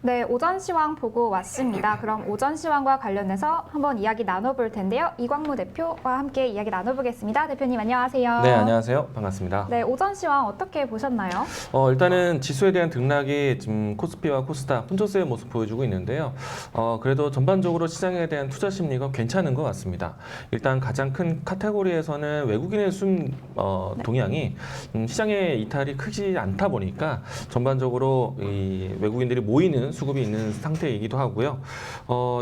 네, 오전 시황 보고 왔습니다. 그럼 오전 시황과 관련해서 한번 이야기 나눠볼 텐데요. 이광무 대표와 함께 이야기 나눠보겠습니다. 대표님 안녕하세요. 네, 안녕하세요. 반갑습니다. 네, 오전 시황 어떻게 보셨나요? 일단은 지수에 대한 등락이 지금 코스피와 코스닥 혼조세의 모습 보여주고 있는데요. 그래도 전반적으로 시장에 대한 투자 심리가 괜찮은 것 같습니다. 일단 가장 큰 카테고리에서는 외국인의 동향이 시장의 이탈이 크지 않다 보니까 전반적으로 이 외국인들이 모이는 수급이 있는 상태이기도 하고요.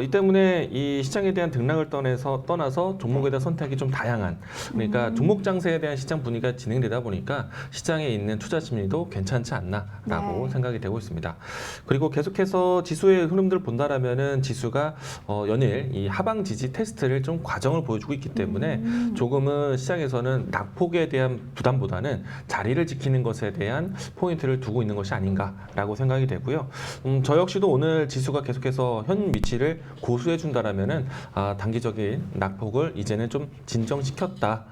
이 때문에 이 시장에 대한 등락을 떠나서 종목에 대한 선택이 좀 다양한, 그러니까 종목 장세에 대한 시장 분위기가 진행되다 보니까 시장에 있는 투자 심리도 괜찮지 않나라고 생각이 되고 있습니다. 그리고 계속해서 지수의 흐름들을 본다라면은 지수가 연일 이 하방 지지 테스트를 좀 과정을 보여주고 있기 때문에 조금은 시장에서는 낙폭에 대한 부담보다는 자리를 지키는 것에 대한 포인트를 두고 있는 것이 아닌가라고 생각이 되고요. 저 역시도 오늘 지수가 계속해서 현 위치를 고수해 준다라면은 단기적인 낙폭을 이제는 좀 진정시켰다,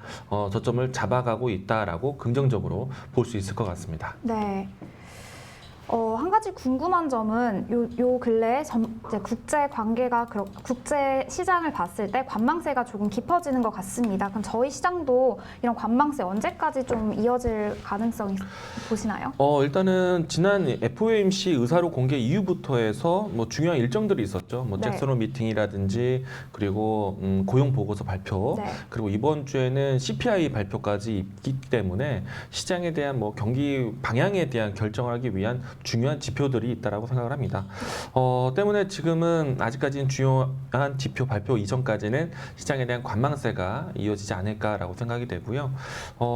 저점을 잡아가고 있다라고 긍정적으로 볼 수 있을 것 같습니다. 네. 한 가지 궁금한 점은 요 근래에 이제 국제 시장을 봤을 때 관망세가 조금 깊어지는 것 같습니다. 그럼 저희 시장도 이런 관망세 언제까지 좀 이어질 가능성이 보시나요? 일단은 지난 FOMC 의사로 공개 이후부터 해서 뭐 중요한 일정들이 있었죠. 뭐 네. 잭슨 홀 미팅이라든지 그리고 고용 보고서 발표, 네. 그리고 이번 주에는 CPI 발표까지 있기 때문에 시장에 대한 뭐 경기 방향에 대한 결정을 하기 위한 중요한 지표들이 있다라고 생각을 합니다. 때문에 지금은 아직까지는 중요한 지표 발표 이전까지는 시장에 대한 관망세가 이어지지 않을까라고 생각이 되고요.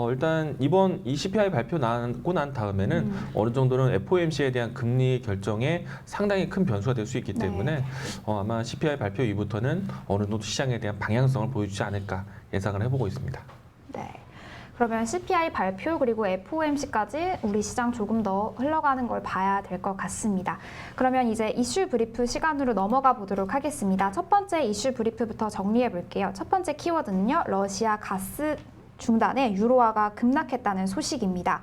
일단 이번 이 CPI 발표 나고 난 다음에는 어느 정도는 FOMC에 대한 금리 결정에 상당히 큰 변수가 될 수 있기 때문에 아마 CPI 발표 이후부터는 어느 정도 시장에 대한 방향성을 보여주지 않을까 예상을 해보고 있습니다. 네. 그러면 CPI 발표 그리고 FOMC까지 우리 시장 조금 더 흘러가는 걸 봐야 될 것 같습니다. 그러면 이제 이슈 브리프 시간으로 넘어가 보도록 하겠습니다. 첫 번째 이슈 브리프부터 정리해 볼게요. 첫 번째 키워드는요. 러시아 가스 중단에 유로화가 급락했다는 소식입니다.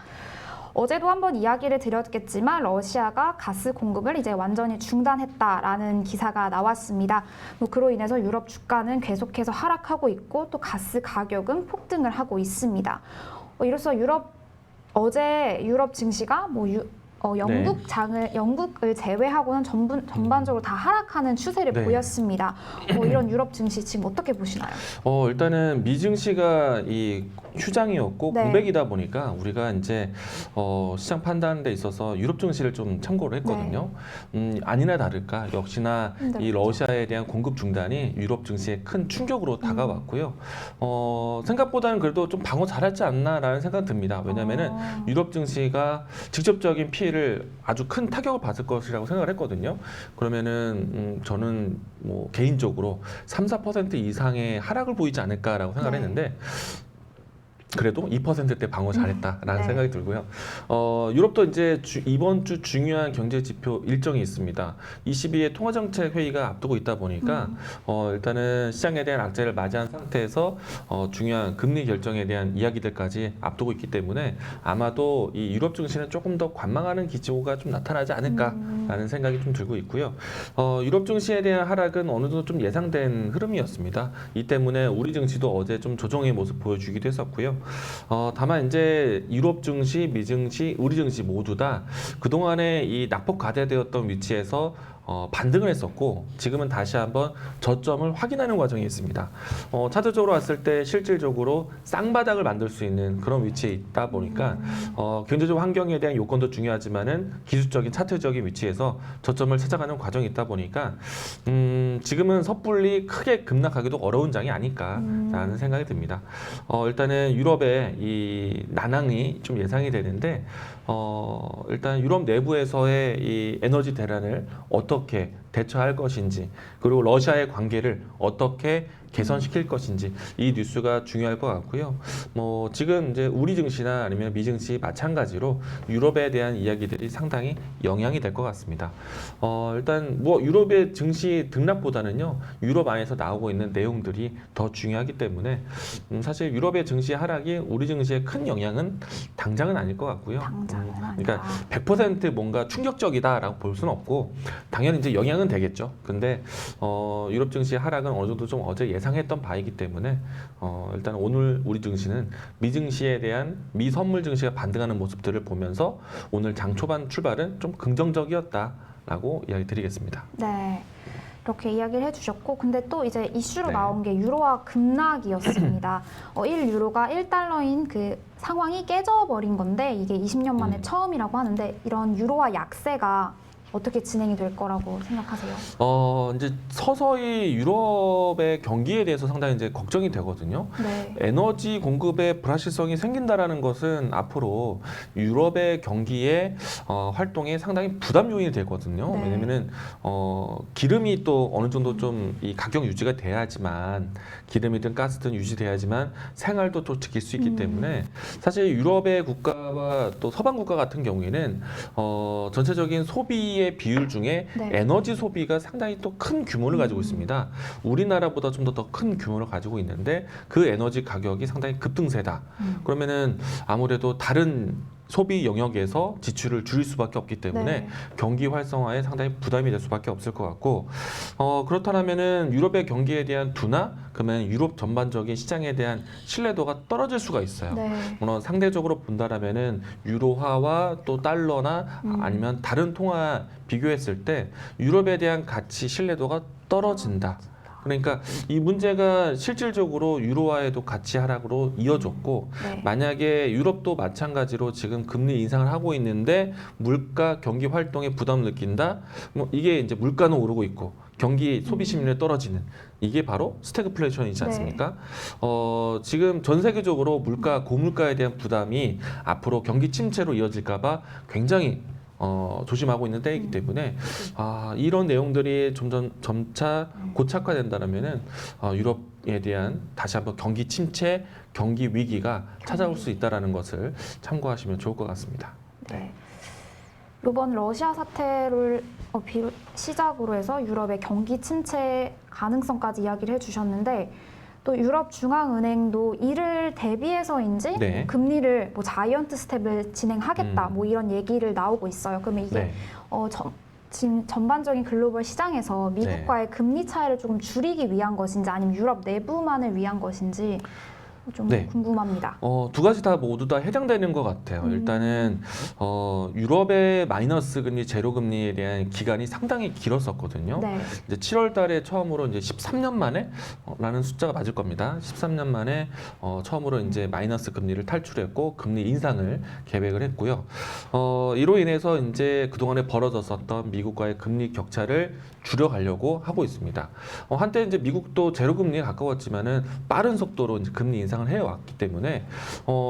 어제도 한번 이야기를 드렸겠지만 러시아가 가스 공급을 이제 완전히 중단했다라는 기사가 나왔습니다. 그로 인해서 유럽 주가는 계속해서 하락하고 있고 또 가스 가격은 폭등을 하고 있습니다. 이로써 어제 유럽 증시가 영국을 제외하고는 전반적으로 다 하락하는 추세를 보였습니다. 이런 유럽 증시 지금 어떻게 보시나요? 일단은 미 증시가 이 휴장이었고 공백이다 보니까 우리가 이제 시장 판단에 있어서 유럽 증시를 좀 참고를 했거든요. 아니나 다를까 역시나 이 러시아에 대한 공급 중단이 유럽 증시에 큰 충격으로 다가왔고요. 생각보다는 그래도 좀 방어 잘했지 않나라는 생각이 듭니다. 왜냐하면은 유럽 증시가 직접적인 피해를 아주 큰 타격을 받을 것이라고 생각을 했거든요. 그러면은 저는 뭐 개인적으로 3~4% 이상의 하락을 보이지 않을까라고 생각을 했는데 그래도 2%대 방어 잘했다라는 생각이 들고요. 유럽도 이제 이번 주 중요한 경제 지표 일정이 있습니다. 22회 통화정책 회의가 앞두고 있다 보니까 일단은 시장에 대한 악재를 맞이한 상태에서 중요한 금리 결정에 대한 이야기들까지 앞두고 있기 때문에 아마도 이 유럽 증시는 조금 더 관망하는 기조가 좀 나타나지 않을까라는 생각이 좀 들고 있고요. 유럽 증시에 대한 하락은 어느 정도 좀 예상된 흐름이었습니다. 이 때문에 우리 증시도 어제 좀 조정의 모습 보여주기도 했었고요. 다만 이제 유럽 증시, 미 증시, 우리 증시 모두 다 그동안에 이 낙폭 과대되었던 위치에서 반등을 했었고 지금은 다시 한번 저점을 확인하는 과정이 있습니다. 차트적으로 봤을 때 실질적으로 쌍바닥을 만들 수 있는 그런 위치에 있다 보니까 경제적 환경에 대한 요건도 중요하지만은 기술적인 차트적인 위치에서 저점을 찾아가는 과정이 있다 보니까 지금은 섣불리 크게 급락하기도 어려운 장이 아닐까라는 생각이 듭니다. 일단은 유럽의 이 난항이 좀 예상이 되는데 일단 유럽 내부에서의 이 에너지 대란을 어떻게 대처할 것인지 그리고 러시아의 관계를 어떻게 개선시킬 것인지 이 뉴스가 중요할 것 같고요. 뭐 지금 이제 우리 증시나 아니면 미 증시 마찬가지로 유럽에 대한 이야기들이 상당히 영향이 될 것 같습니다. 일단 뭐 유럽의 증시 등락보다는요, 유럽 안에서 나오고 있는 내용들이 더 중요하기 때문에 사실 유럽의 증시 하락이 우리 증시에 큰 영향은 당장은 아닐 것 같고요. 당장은 그러니까 100% 뭔가 충격적이다라고 볼 수는 없고 당연히 이제 영향은 되겠죠. 근데 유럽 증시 하락은 어느 정도 좀 어제 예상했던 바이기 때문에 일단 오늘 우리 증시는 미 증시에 대한 미 선물 증시가 반등하는 모습들을 보면서 오늘 장 초반 출발은 좀 긍정적이었다라고 이야기 드리겠습니다. 네. 이렇게 이야기를 해주셨고, 근데 또 이제 이슈로 네. 나온 게 유로화 급락이었습니다. 1유로가 1달러인 그 상황이 깨져버린 건데 이게 20년 만에 처음이라고 하는데 이런 유로화 약세가 어떻게 진행이 될 거라고 생각하세요? 이제 서서히 유럽의 경기에 대해서 상당히 이제 걱정이 되거든요. 네. 에너지 공급에 불확실성이 생긴다라는 것은 앞으로 유럽의 경기에 활동에 상당히 부담 요인이 되거든요. 네. 왜냐면은 기름이 또 어느 정도 좀 이 가격 유지가 돼야지만 기름이든 가스든 유지돼야지만 생활도 또 지킬 수 있기 때문에 사실 유럽의 국가와 또 서방 국가 같은 경우에는 전체적인 소비의 비율 중에 네. 에너지 소비가 상당히 또 큰 규모를 가지고 있습니다. 우리나라보다 좀 더 큰 규모를 가지고 있는데 그 에너지 가격이 상당히 급등세다. 그러면은 아무래도 다른 소비 영역에서 지출을 줄일 수밖에 없기 때문에 네. 경기 활성화에 상당히 부담이 될 수밖에 없을 것 같고 그렇다면은 유럽의 경기에 대한 둔화, 그러면 유럽 전반적인 시장에 대한 신뢰도가 떨어질 수가 있어요. 네. 물론 상대적으로 본다라면은 유로화와 또 달러나 아니면 다른 통화 비교했을 때 유럽에 대한 가치 신뢰도가 떨어진다. 그러니까 이 문제가 실질적으로 유로화에도 가치 하락으로 이어졌고 네. 만약에 유럽도 마찬가지로 지금 금리 인상을 하고 있는데 물가 경기 활동에 부담을 느낀다. 뭐 이게 이제 물가는 오르고 있고 경기 소비 심리는 떨어지는 이게 바로 스태그플레이션이지 않습니까? 지금 전 세계적으로 물가 고물가에 대한 부담이 앞으로 경기 침체로 이어질까봐 굉장히 조심하고 있는 때이기 때문에 이런 내용들이 점차 고착화된다면은 유럽에 대한 다시 한번 경기 침체, 경기 위기가 찾아올 수 있다라는 것을 참고하시면 좋을 것 같습니다. 네. 이번 러시아 사태를 시작으로 해서 유럽의 경기 침체 가능성까지 이야기를 해주셨는데 또 유럽 중앙은행도 이를 대비해서인지 네. 금리를 뭐 자이언트 스텝을 진행하겠다 뭐 이런 얘기를 나오고 있어요. 그러면 이게 네. 지금 전반적인 글로벌 시장에서 미국과의 금리 차이를 조금 줄이기 위한 것인지 아니면 유럽 내부만을 위한 것인지 좀 네. 궁금합니다. 두 가지 다 모두 다 해당되는 것 같아요. 일단은 유럽의 마이너스 금리, 제로 금리에 대한 기간이 상당히 길었었거든요. 네. 이제 7월 달에 처음으로 이제 13년 만에 라는 숫자가 맞을 겁니다. 13년 만에 처음으로 이제 마이너스 금리를 탈출했고 금리 인상을 계획을 했고요. 이로 인해서 이제 그동안에 벌어졌었던 미국과의 금리 격차를 줄여가려고 하고 있습니다. 한때 이제 미국도 제로 금리에 가까웠지만은 빠른 속도로 이제 금리 인상을 해왔기 때문에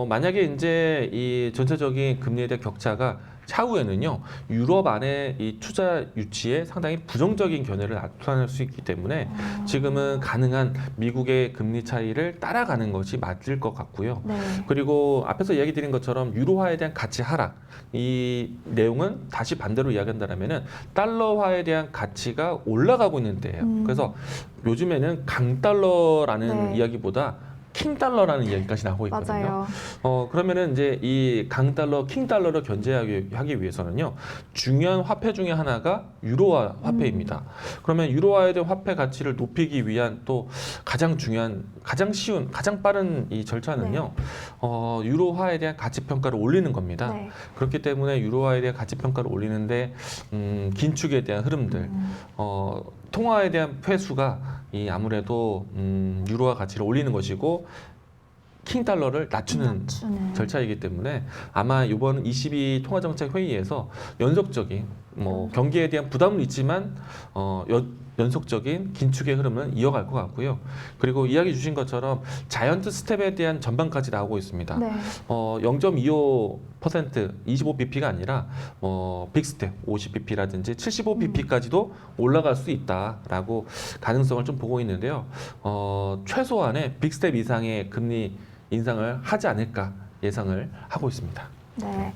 만약에 이제 이 전체적인 금리에 대한 격차가 차후에는요 유럽 안에 이 투자 유치에 상당히 부정적인 견해를 나타낼 수 있기 때문에 지금은 가능한 미국의 금리 차이를 따라가는 것이 맞을 것 같고요. 네. 그리고 앞에서 이야기 드린 것처럼 유로화에 대한 가치 하락 이 내용은 다시 반대로 이야기한다면은 달러화에 대한 가치가 올라가고 있는 때예요. 그래서 요즘에는 강달러라는 네. 이야기보다 킹달러라는 이야기까지 나오고 있거든요. 맞아요. 그러면은 이제 이 강달러, 킹달러를 견제하기 위해서는요, 중요한 화폐 중에 하나가 유로화 화폐입니다. 그러면 유로화에 대한 화폐 가치를 높이기 위한 또 가장 중요한, 가장 쉬운, 가장 빠른 이 절차는요, 유로화에 대한 가치 평가를 올리는 겁니다. 네. 그렇기 때문에 유로화에 대한 가치 평가를 올리는데 긴축에 대한 흐름들, 통화에 대한 회수가 이 아무래도 유로화 가치를 올리는 것이고 킹달러를 낮추는 절차이기 때문에 아마 이번 22 통화정책 회의에서 연속적인 뭐 경기에 대한 부담은 있지만 연속적인 긴축의 흐름은 이어갈 것 같고요. 그리고 이야기 주신 것처럼 자이언트 스텝에 대한 전망까지 나오고 있습니다. 네. 0.25% 25bp가 아니라 빅스텝 50bp라든지 75bp까지도 올라갈 수 있다라고 가능성을 좀 보고 있는데요. 최소한의 빅스텝 이상의 금리 인상을 하지 않을까 예상을 하고 있습니다. 네.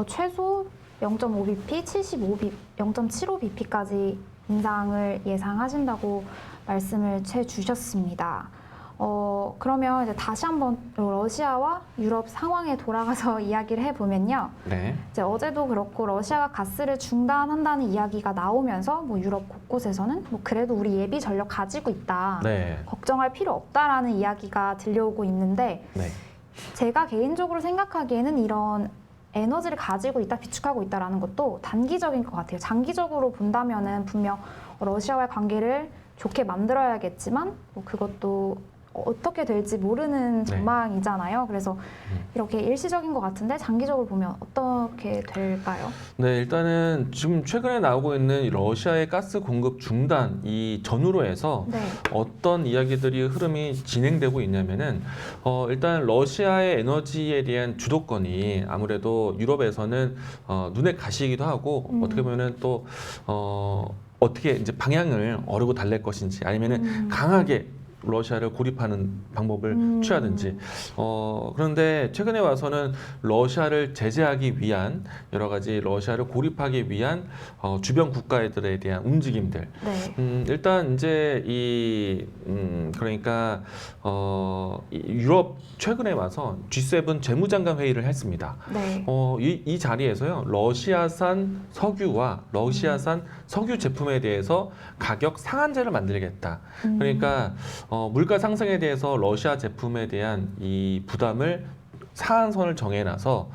최소 0.5bp, 0.75bp까지 인상을 예상하신다고 말씀을 해주셨습니다. 그러면 이제 다시 한번 러시아와 유럽 상황에 돌아가서 이야기를 해보면요. 네. 이제 어제도 그렇고 러시아가 가스를 중단한다는 이야기가 나오면서 뭐 유럽 곳곳에서는 뭐 그래도 우리 예비 전력 가지고 있다. 네. 걱정할 필요 없다라는 이야기가 들려오고 있는데 네. 제가 개인적으로 생각하기에는 이런 에너지를 가지고 있다, 비축하고 있다라는 것도 단기적인 것 같아요. 장기적으로 본다면은 분명 러시아와의 관계를 좋게 만들어야겠지만 뭐 그것도 어떻게 될지 모르는 전망이잖아요. 그래서 이렇게 일시적인 것 같은데 장기적으로 보면 어떻게 될까요? 네, 일단은 지금 최근에 나오고 있는 이 러시아의 가스 공급 중단 이 전후로 해서 네. 어떤 이야기들이 흐름이 진행되고 있냐면은 일단 러시아의 에너지에 대한 주도권이 아무래도 유럽에서는 눈에 가시기도 하고 어떻게 보면은 또 어떻게 이제 방향을 어르고 달랠 것인지 아니면은 강하게 러시아를 고립하는 방법을 취하든지 그런데 최근에 와서는 러시아를 제재하기 위한 여러 가지 러시아를 고립하기 위한 주변 국가들에 대한 움직임들 네. 일단 이제 그러니까 이 유럽 최근에 와서 G7 재무장관 회의를 했습니다. 네. 이 자리에서요 러시아산 석유와 러시아산 석유 제품에 대해서 가격 상한제를 만들겠다. 그러니까 물가 상승에 대해서 러시아 제품에 대한 이 부담을 상한선을 정해놔서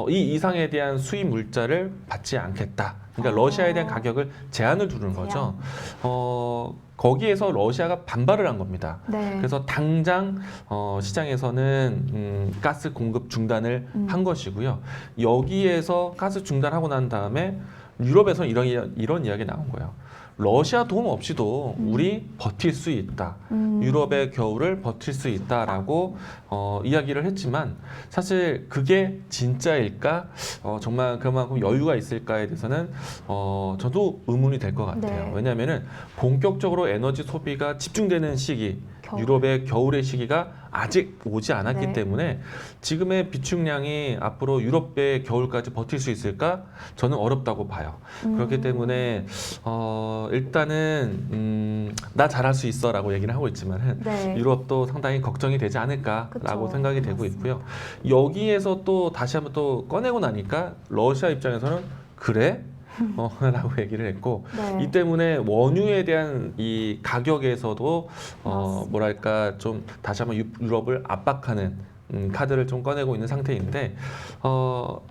이 이상에 대한 수입 물자를 받지 않겠다. 그러니까 러시아에 대한 가격을 제한을 두는 거죠. 거기에서 러시아가 반발을 한 겁니다. 네. 그래서 당장 시장에서는 가스 공급 중단을 한 것이고요. 여기에서 가스 중단하고 난 다음에 유럽에서 이런 이야기 나온 거예요. 러시아 도움 없이도 우리 버틸 수 있다. 유럽의 겨울을 버틸 수 있다라고 이야기를 했지만 사실 그게 진짜일까? 정말 그만큼 여유가 있을까에 대해서는 저도 의문이 될 것 같아요. 네. 왜냐하면은 본격적으로 에너지 소비가 집중되는 시기, 겨울. 유럽의 겨울의 시기가 아직 오지 않았기 네. 때문에 지금의 비축량이 앞으로 유럽의 겨울까지 버틸 수 있을까? 저는 어렵다고 봐요. 그렇기 때문에 일단은 나 잘할 수 있어라고 얘기를 하고 있지만은 네. 유럽도 상당히 걱정이 되지 않을까라고 그쵸. 생각이 되고 맞습니다. 있고요. 여기에서 또 다시 한번 또 꺼내고 나니까 러시아 입장에서는 그래? 라고 얘기를 했고 네. 이 때문에 원유에 대한 이 가격에서도 맞습니다. 뭐랄까 좀 다시 한번 유럽을 압박하는 카드를 좀 꺼내고 있는 상태인데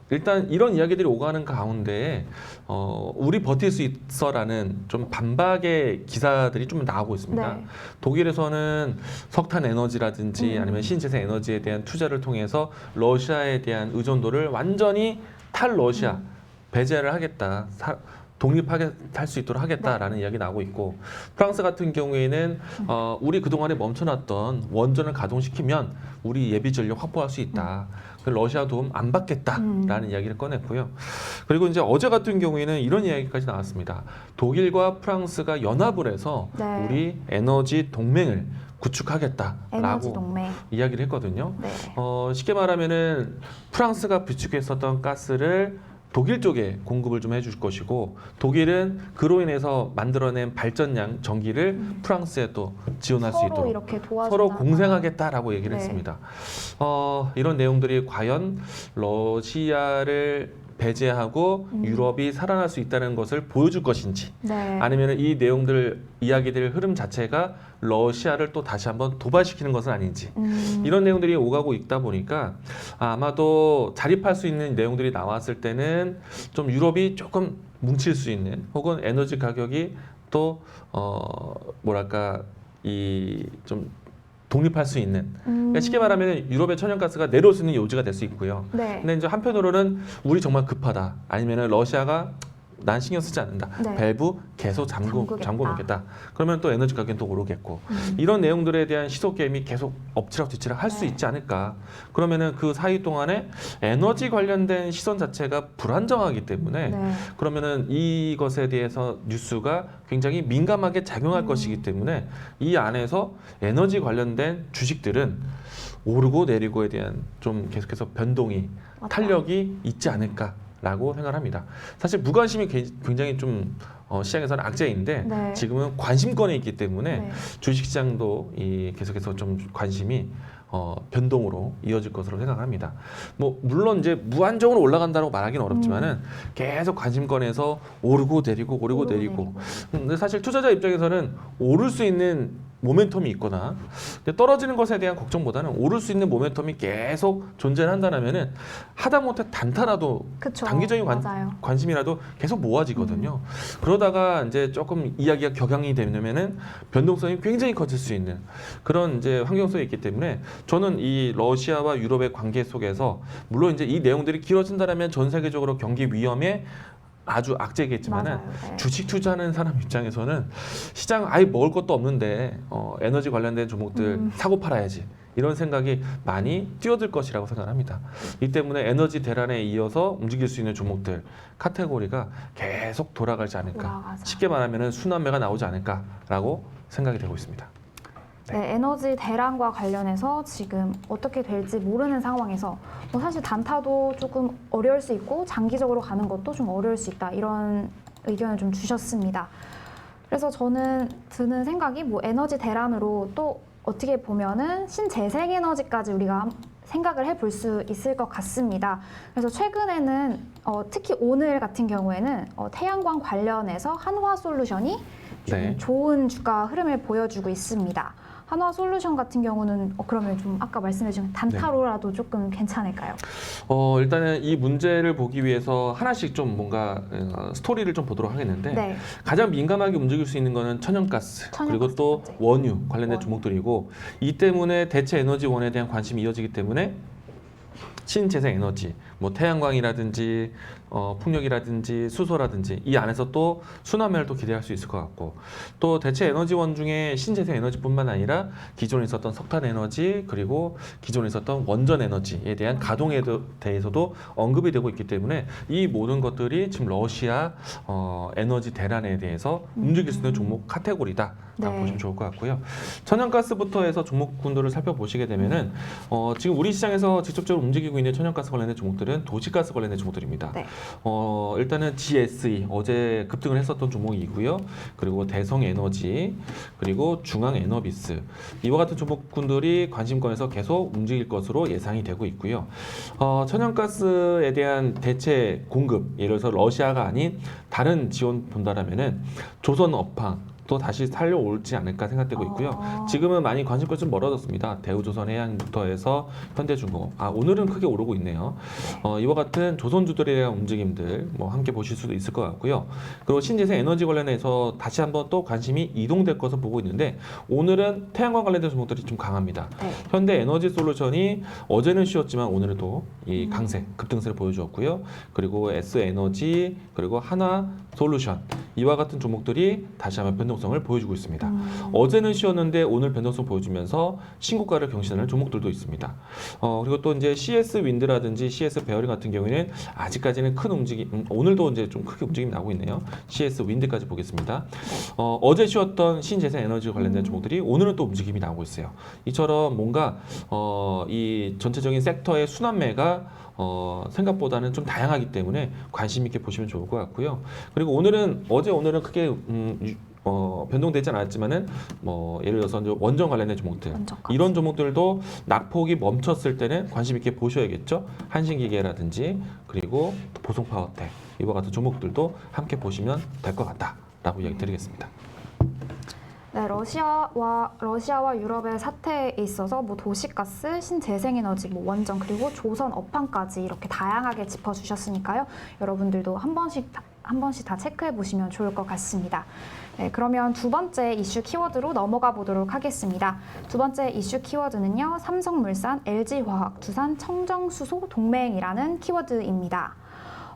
일단 이런 이야기들이 오가는 가운데 우리 버틸 수 있어라는 좀 반박의 기사들이 좀 나오고 있습니다. 네. 독일에서는 석탄 에너지라든지 아니면 신재생 에너지에 대한 투자를 통해서 러시아에 대한 의존도를 완전히 탈러시아 배제를 하겠다. 독립하게 할 수 있도록 하겠다라는 이야기 나오고 있고 프랑스 같은 경우에는 우리 그동안에 멈춰놨던 원전을 가동시키면 우리 예비 전력 확보할 수 있다. 러시아 도움 안 받겠다라는 이야기를 꺼냈고요. 그리고 이제 어제 같은 경우에는 이런 이야기까지 나왔습니다. 독일과 프랑스가 연합을 해서 네. 우리 에너지 동맹을 에너지 구축하겠다라고 동맹. 이야기를 했거든요. 네. 쉽게 말하면은 프랑스가 비축했었던 가스를 독일 쪽에 공급을 좀 해줄 것이고 독일은 그로 인해서 만들어낸 발전량 전기를 프랑스에 또 지원할 수 서로 있도록 이렇게 도와준다. 서로 공생하겠다라고 얘기를 네. 했습니다. 이런 내용들이 과연 러시아를 배제하고 유럽이 살아날 수 있다는 것을 보여줄 것인지 네. 아니면 이 내용들 이야기들 흐름 자체가 러시아를 또 다시 한번 도발시키는 것은 아닌지 이런 내용들이 오가고 있다 보니까 아마도 자립할 수 있는 내용들이 나왔을 때는 좀 유럽이 조금 뭉칠 수 있는 혹은 에너지 가격이 또 뭐랄까 이 좀 독립할 수 있는 그러니까 쉽게 말하면 유럽의 천연가스가 내려올 수 있는 요지가 될 수 있고요. 네. 근데 이제 한편으로는 우리 정말 급하다 아니면은 러시아가 난 신경 쓰지 않는다. 네. 밸브 계속 잠궈 놓겠다. 그러면 또 에너지 가격은 또 오르겠고 이런 내용들에 대한 시소 게임이 계속 엎치락 뒤치락 할 수 네. 있지 않을까. 그러면은 그 사이 동안에 에너지 관련된 시선 자체가 불안정하기 때문에 네. 그러면은 이것에 대해서 뉴스가 굉장히 민감하게 작용할 것이기 때문에 이 안에서 에너지 관련된 주식들은 오르고 내리고에 대한 좀 계속해서 변동이 맞다. 탄력이 있지 않을까라고 생각합니다. 사실 무관심이 굉장히 좀 시장에서는 악재인데 네. 지금은 관심권에 있기 때문에 네. 주식시장도 계속해서 좀 관심이 변동으로 이어질 것으로 생각합니다. 뭐 물론 이제 무한정으로 올라간다고 말하기는 어렵지만은 계속 관심권에서 오르고 내리고 오르고 내리고. 근데 사실 투자자 입장에서는 오를 수 있는 모멘텀이 있거나 근데 떨어지는 것에 대한 걱정보다는 오를 수 있는 모멘텀이 계속 존재한다면은 하다못해 단타라도 그쵸. 단기적인 맞아요. 관심이라도 계속 모아지거든요. 그러다가 이제 조금 이야기가 격양이 되면은 변동성이 굉장히 커질 수 있는 그런 이제 환경성이 있기 때문에 저는 이 러시아와 유럽의 관계 속에서 물론 이제 이 내용들이 길어진다면 전 세계적으로 경기 위험에 아주 악재겠지만은 맞아요. 네. 주식 투자하는 사람 입장에서는 시장 아예 먹을 것도 없는데 에너지 관련된 종목들 사고 팔아야지 이런 생각이 많이 뛰어들 것이라고 생각합니다. 이 때문에 에너지 대란에 이어서 움직일 수 있는 종목들 카테고리가 계속 돌아가지 않을까. 올라가자. 쉽게 말하면 순환매가 나오지 않을까라고 생각이 되고 있습니다. 네, 에너지 대란과 관련해서 지금 어떻게 될지 모르는 상황에서 뭐 사실 단타도 조금 어려울 수 있고 장기적으로 가는 것도 좀 어려울 수 있다 이런 의견을 좀 주셨습니다. 그래서 저는 드는 생각이 뭐 에너지 대란으로 또 어떻게 보면은 신재생에너지까지 우리가 생각을 해볼 수 있을 것 같습니다. 그래서 최근에는 특히 오늘 같은 경우에는 태양광 관련해서 한화솔루션이 좀 네. 좋은 주가 흐름을 보여주고 있습니다. 한화솔루션 같은 경우는 그러면 좀 아까 말씀해주신 단타로라도 조금 괜찮을까요? 일단은 이 문제를 보기 위해서 하나씩 좀 뭔가 스토리를 좀 보도록 하겠는데 네. 가장 민감하게 움직일 수 있는 거는 천연가스, 그리고 천연가스 또 문제. 원유 관련된 원유. 종목들이고 이 때문에 대체 에너지원에 대한 관심이 이어지기 때문에 신재생 에너지, 뭐 태양광이라든지 풍력이라든지 수소라든지 이 안에서 또 순환매를 또 기대할 수 있을 것 같고 또 대체 에너지원 중에 신재생 에너지뿐만 아니라 기존에 있었던 석탄 에너지 그리고 기존에 있었던 원전 에너지에 대한 가동에 대해서도 언급이 되고 있기 때문에 이 모든 것들이 지금 러시아 에너지 대란에 대해서 움직일 수 있는 종목 카테고리다. 라고 네. 보시면 좋을 것 같고요. 천연가스부터 해서 종목군들을 살펴보시게 되면은 지금 우리 시장에서 직접적으로 움직이고 있는 천연가스 관련된 종목들은 도시가스 관련된 종목들입니다. 네. 일단은 GSE 어제 급등을 했었던 종목이고요. 그리고 대성에너지 그리고 중앙에너비스 이와 같은 종목군들이 관심권에서 계속 움직일 것으로 예상이 되고 있고요. 천연가스에 대한 대체 공급 예를 들어서 러시아가 아닌 다른 지원 본다라면은 조선업황 또 다시 살려올지 않을까 생각되고 있고요. 지금은 많이 관심권 좀 멀어졌습니다. 대우조선해양부터 해서 현대중공업. 오늘은 크게 오르고 있네요. 이와 같은 조선주들에 대한 움직임들 뭐 함께 보실 수도 있을 것 같고요. 그리고 신재생 에너지 관련해서 다시 한번 또 관심이 이동될 것을 보고 있는데 오늘은 태양광 관련된 종목들이 좀 강합니다. 네. 현대에너지솔루션이 어제는 쉬었지만 오늘은 또 이 강세 급등세를 보여주었고요. 그리고 S에너지 그리고 하나솔루션 이와 같은 종목들이 다시 한번 변동성을 보여주고 있습니다. 어제는 쉬었는데 오늘 변동성 보여주면서 신고가를 경신하는 종목들도 있습니다. 그리고 또 이제 CS 윈드라든지 CS 베어링 같은 경우에는 아직까지는 큰 움직임, 오늘도 이제 좀 크게 움직임이 나오고 있네요. CS 윈드까지 보겠습니다. 어제 쉬었던 신재생 에너지 관련된 종목들이 오늘은 또 움직임이 나오고 있어요. 이처럼 뭔가 이 전체적인 섹터의 순환매가 생각보다는 좀 다양하기 때문에 관심 있게 보시면 좋을 것 같고요. 그리고 오늘은 크게 변동되지 않았지만은 뭐 예를 들어서 이제 원전 관련된 종목들 원전가스. 이런 종목들도 낙폭이 멈췄을 때는 관심 있게 보셔야겠죠. 한신기계라든지 그리고 보송파워텍 이와 같은 종목들도 함께 보시면 될 것 같다라고 이야기 드리겠습니다. 네, 러시아와 유럽의 사태에 있어서 뭐 도시가스, 신재생에너지, 뭐 원전 그리고 조선 업황까지 이렇게 다양하게 짚어주셨으니까요. 여러분들도 한 번씩 다 체크해 보시면 좋을 것 같습니다. 네, 그러면 두 번째 이슈 키워드로 넘어가 보도록 하겠습니다. 두 번째 이슈 키워드는요. 삼성물산, LG화학, 두산, 청정수소 동맹이라는 키워드입니다.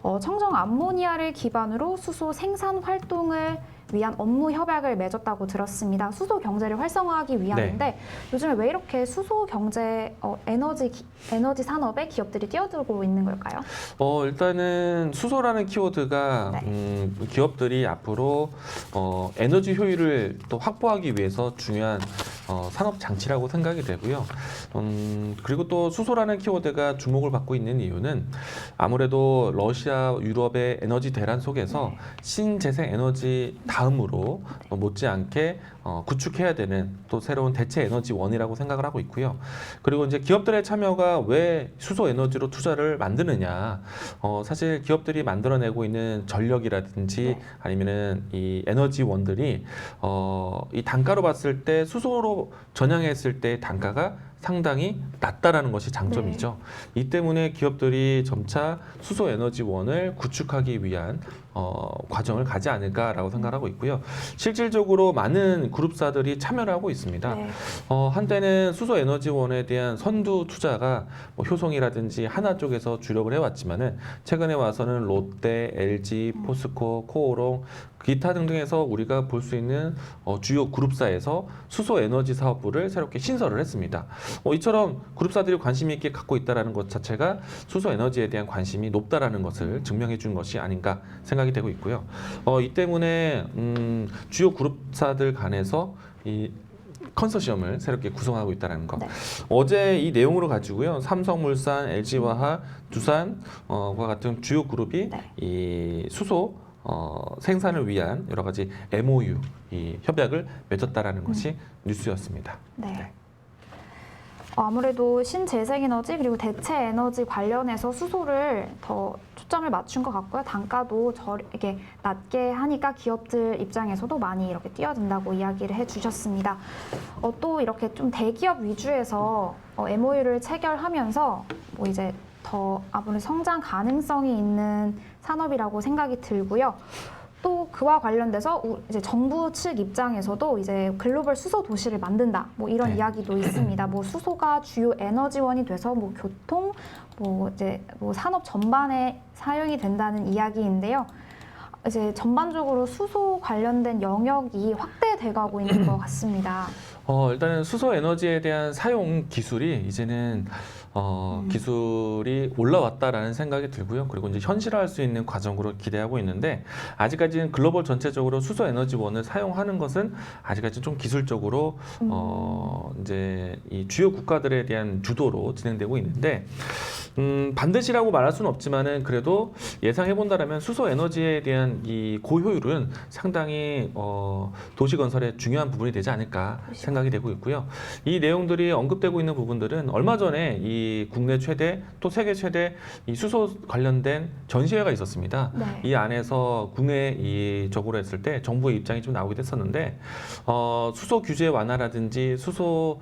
청정 암모니아를 기반으로 수소 생산 활동을 위한 업무 협약을 맺었다고 들었습니다. 수소 경제를 활성화하기 위함인데 요즘에 왜 이렇게 수소 경제 에너지 산업에 기업들이 뛰어들고 있는 걸까요? 일단은 수소라는 키워드가 기업들이 앞으로 에너지 효율을 또 확보하기 위해서 중요한 산업 장치라고 생각이 되고요. 그리고 또 수소라는 키워드가 주목을 받고 있는 이유는 아무래도 러시아, 유럽의 에너지 대란 속에서 신재생 에너지 다음으로 못지않게 구축해야 되는 또 새로운 대체 에너지원이라고 생각을 하고 있고요. 그리고 이제 기업들의 참여가 왜 수소 에너지로 투자를 만드느냐? 사실 기업들이 만들어내고 있는 전력이라든지 아니면은 이 에너지원들이 이 단가로 봤을 때 수소로 전향했을 때 단가가 상당히 낮다라는 것이 장점이죠. 이 때문에 기업들이 점차 수소 에너지원을 구축하기 위한 과정을 가지 않을까라고 생각하고 있고요. 실질적으로 많은 그룹사들이 참여를 하고 있습니다. 한때는 수소 에너지원에 대한 선두 투자가 뭐 효성이라든지 하나 쪽에서 주력을 해왔지만은 최근에 와서는 롯데, LG, 포스코, 코오롱, 기타 등등에서 우리가 볼 수 있는 주요 그룹사에서 수소 에너지 사업부를 새롭게 신설을 했습니다. 이처럼 그룹사들이 관심 있게 갖고 있다는 것 자체가 수소 에너지에 대한 관심이 높다라는 것을 증명해 준 것이 아닌가 생각이 되고 있고요. 이 때문에 주요 그룹사들 간에서 이 컨소시엄을 새롭게 구성하고 있다는 것. 어제 이 내용으로 가지고요. 삼성물산, LG화학, 두산과 같은 주요 그룹이 이 수소 생산을 위한 여러 가지 MOU, 이 협약을 맺었다라는 것이 뉴스였습니다. 아무래도 신재생에너지 그리고 대체 에너지 관련해서 수소를 더 초점을 맞춘 것 같고요. 단가도 이렇게 낮게 하니까 기업들 입장에서도 많이 이렇게 뛰어든다고 이야기를 해주셨습니다. 또 이렇게 좀 대기업 위주에서 MOU를 체결하면서 뭐 이제 더 아무래도 성장 가능성이 있는 산업이라고 생각이 들고요. 또 그와 관련돼서 이제 정부 측 입장에서도 이제 글로벌 수소 도시를 만든다 뭐 이런 이야기도 있습니다. 뭐 수소가 주요 에너지원이 돼서 뭐 교통, 뭐 이제 뭐 산업 전반에 사용이 된다는 이야기인데요. 이제 전반적으로 수소 관련된 영역이 확대돼 가고 있는 것 같습니다. 일단은 수소 에너지에 대한 사용 기술이 이제는 기술이 올라왔다라는 생각이 들고요. 그리고 이제 현실화할 수 있는 과정으로 기대하고 있는데 아직까지는 글로벌 전체적으로 수소 에너지원을 사용하는 것은 아직까지 좀 기술적으로 이제 이 주요 국가들에 대한 주도로 진행되고 있는데 반드시라고 말할 수는 없지만은 그래도 예상해 본다라면 수소 에너지에 대한 이 고효율은 상당히 도시 건설에 중요한 부분이 되지 않을까 생각이 되고 있고요. 이 내용들이 언급되고 있는 부분들은 얼마 전에 이 국내 최대 또 세계 최대 이 수소 관련된 전시회가 있었습니다. 이 안에서 국내 이 적으로 했을 때 정부의 입장이 좀 나오게 됐었는데 수소 규제 완화라든지 수소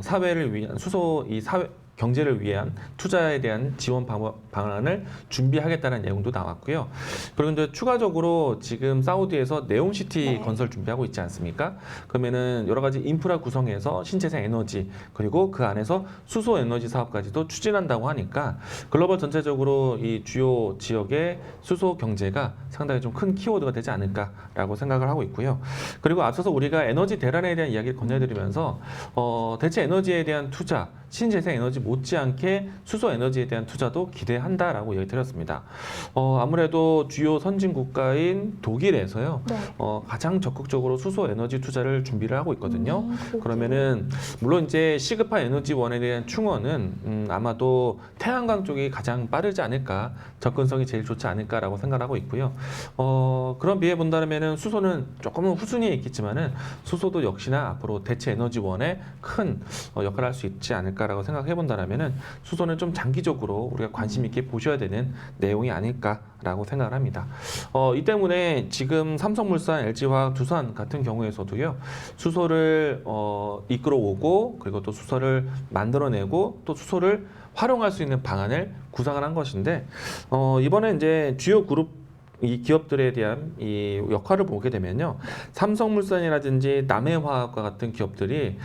사회를 위한 수소 이 사회 경제를 위한 투자에 대한 지원 방안을 준비하겠다는 내용도 나왔고요. 그리고 이제 추가적으로 지금 사우디에서 네옴시티 건설 준비하고 있지 않습니까? 그러면은 여러 가지 인프라 구성에서 신재생 에너지 그리고 그 안에서 수소 에너지 사업까지도 추진한다고 하니까 글로벌 전체적으로 이 주요 지역의 수소 경제가 상당히 좀 큰 키워드가 되지 않을까라고 생각을 하고 있고요. 그리고 앞서서 우리가 에너지 대란에 대한 이야기를 건네드리면서 대체 에너지에 대한 투자, 신재생 에너지 못지않게 수소 에너지에 대한 투자도 기대한다라고 얘기 드렸습니다. 아무래도 주요 선진 국가인 독일에서요. 가장 적극적으로 수소 에너지 투자를 준비를 하고 있거든요. 그러면은 물론 이제 시급한 에너지원에 대한 충원은 아마도 태양광 쪽이 가장 빠르지 않을까, 접근성이 제일 좋지 않을까라고 생각하고 있고요. 그런 비해 본다면은 수소는 조금은 후순위에 있겠지만은 수소도 역시나 앞으로 대체 에너지원에 큰 역할을 할 수 있지 않을까라고 생각해 본다면은 수소는 좀 장기적으로 우리가 관심 있게 보셔야 되는 내용이 아닐까라고 생각을 합니다. 이 때문에 지금 삼성물산, LG화학, 두산 같은 경우에서도요. 수소를 이끌어오고 그리고 또 수소를 만들어내고 또 수소를 활용할 수 있는 방안을 구상을 한 것인데 이번에 이제 주요 그룹 이 기업들에 대한 이 역할을 보게 되면요, 삼성물산이라든지 남해화학과 같은 기업들이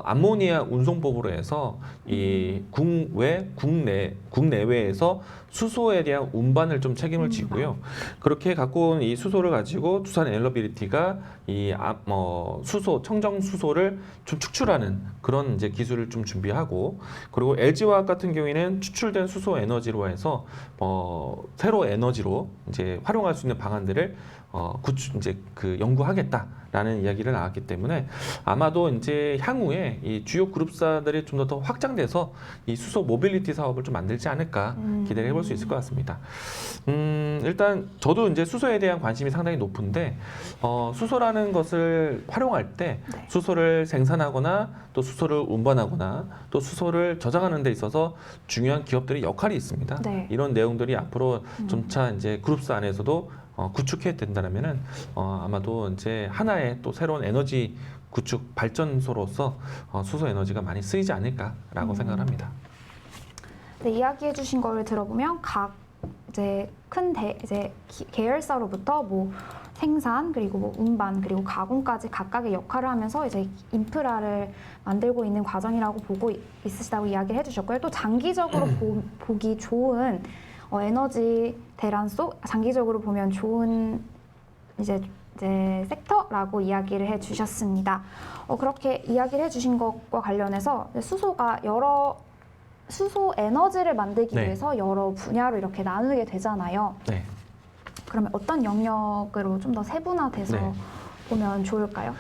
암모니아 운송법으로 해서 이 국내외에서 수소에 대한 운반을 좀 책임을 지고요. 그렇게 갖고 온 이 수소를 가지고 두산 에너빌리티가 이 수소, 청정 수소를 좀 축출하는 그런 이제 기술을 좀 준비하고, 그리고 LG화학 같은 경우에는 추출된 수소 에너지로 해서 새로 에너지로 이제 활용할 수 있는 방안들을 이제 그 연구하겠다라는 이야기를 나왔기 때문에 아마도 이제 향후에 이 주요 그룹사들이 좀 더 확장돼서 이 수소 모빌리티 사업을 좀 만들지 않을까 기대를 해볼 수 있을 것 같습니다. 일단 저도 이제 수소에 대한 관심이 상당히 높은데 수소라는 것을 활용할 때 네. 수소를 생산하거나 또 수소를 운반하거나 또 수소를 저장하는 데 있어서 중요한 기업들의 역할이 있습니다. 네. 이런 내용들이 앞으로 점차 이제 그룹사 안에서도 구축해야 된다면은 아마도 이제 하나의 또 새로운 에너지 구축 발전소로서 수소 에너지가 많이 쓰이지 않을까라고 생각을 합니다. 네, 이야기해주신 거를 들어보면 각 이제 계열사로부터 뭐 생산 그리고 뭐 운반 그리고 가공까지 각각의 역할을 하면서 이제 인프라를 만들고 있는 과정이라고 보고 있으시다고 이야기를 해주셨고요. 또 장기적으로 보기 좋은 에너지 대란 속 장기적으로 보면 좋은 이제 섹터라고 이야기를 해주셨습니다. 그렇게 이야기를 해주신 것과 관련해서 수소가 수소 에너지를 만들기 네. 위해서 여러 분야로 이렇게 나누게 되잖아요. 네. 그러면 어떤 영역으로 좀 더 세분화돼서 네. 보면 좋을까요?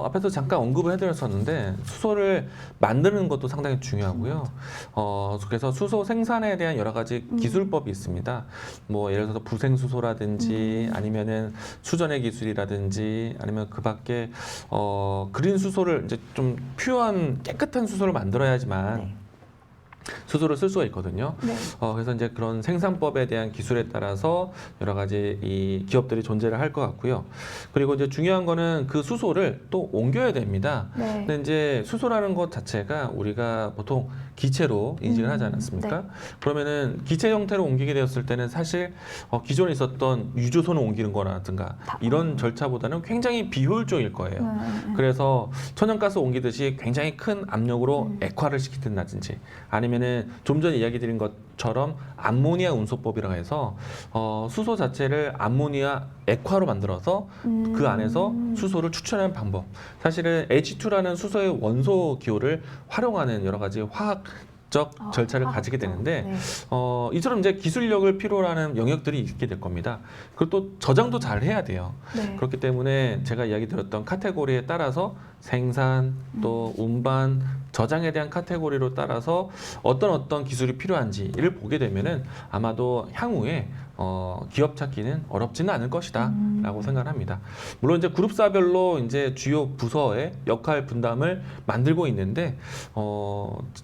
앞에서 잠깐 언급을 해드렸었는데 수소를 만드는 것도 상당히 중요하고요. 그래서 수소 생산에 대한 여러 가지 기술법이 있습니다. 뭐 예를 들어서 부생수소라든지 아니면은 수전의 기술이라든지 아니면 그 밖에 그린 수소를 이제 좀 퓨어한 깨끗한 수소를 만들어야지만 네. 수소를 쓸 수가 있거든요. 네. 그래서 이제 그런 생산법에 대한 기술에 따라서 여러 가지 이 기업들이 존재를 할 것 같고요. 그리고 이제 중요한 거는 그 수소를 또 옮겨야 됩니다. 네. 근데 이제 수소라는 것 자체가 우리가 보통 기체로 인식을 하지 않았습니까? 네. 그러면은 기체 형태로 옮기게 되었을 때는 사실 기존에 있었던 유조선을 옮기는 거라든가 이런 절차보다는 굉장히 비효율적일 거예요. 그래서 천연가스 옮기듯이 굉장히 큰 압력으로 액화를 시키든지 아니면은 좀 전에 이야기 드린 것처럼 암모니아 운송법이라고 해서 수소 자체를 암모니아 액화로 만들어서 그 안에서 수소를 추출하는 방법. 사실은 H2라는 수소의 원소 기호를 활용하는 여러 가지 화학적 절차를 가지게 되는데 네. 이처럼 이제 기술력을 필요로 하는 영역들이 있게 될 겁니다. 그리고 또 저장도 잘 해야 돼요. 네. 그렇기 때문에 제가 이야기 드렸던 카테고리에 따라서 생산, 또 운반, 저장에 대한 카테고리로 따라서 어떤 기술이 필요한지를 보게 되면은 아마도 향후에 기업 찾기는 어렵지는 않을 것이다 라고 생각합니다. 물론 이제 그룹사별로 이제 주요 부서의 역할 분담을 만들고 있는데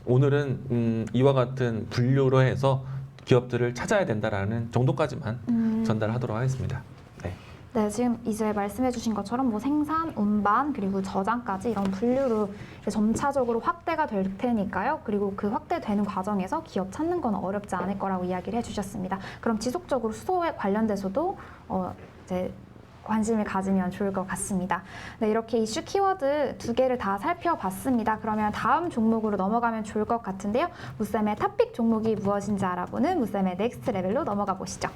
오늘은 이와 같은 분류로 해서 기업들을 찾아야 된다라는 정도까지만 전달하도록 하겠습니다. 네. 네, 지금 이제 말씀해주신 것처럼 뭐 생산, 운반 그리고 저장까지 이런 분류로 이제 점차적으로 확대가 될 테니까요. 그리고 그 확대되는 과정에서 기업 찾는 건 어렵지 않을 거라고 이야기를 해주셨습니다. 그럼 지속적으로 수소에 관련돼서도 이제 관심을 가지면 좋을 것 같습니다. 네, 이렇게 이슈 키워드 2개를 다 살펴봤습니다. 그러면 다음 종목으로 넘어가면 좋을 것 같은데요. 무쌤의 탑픽 종목이 무엇인지 알아보는 무쌤의 넥스트 레벨로 넘어가 보시죠.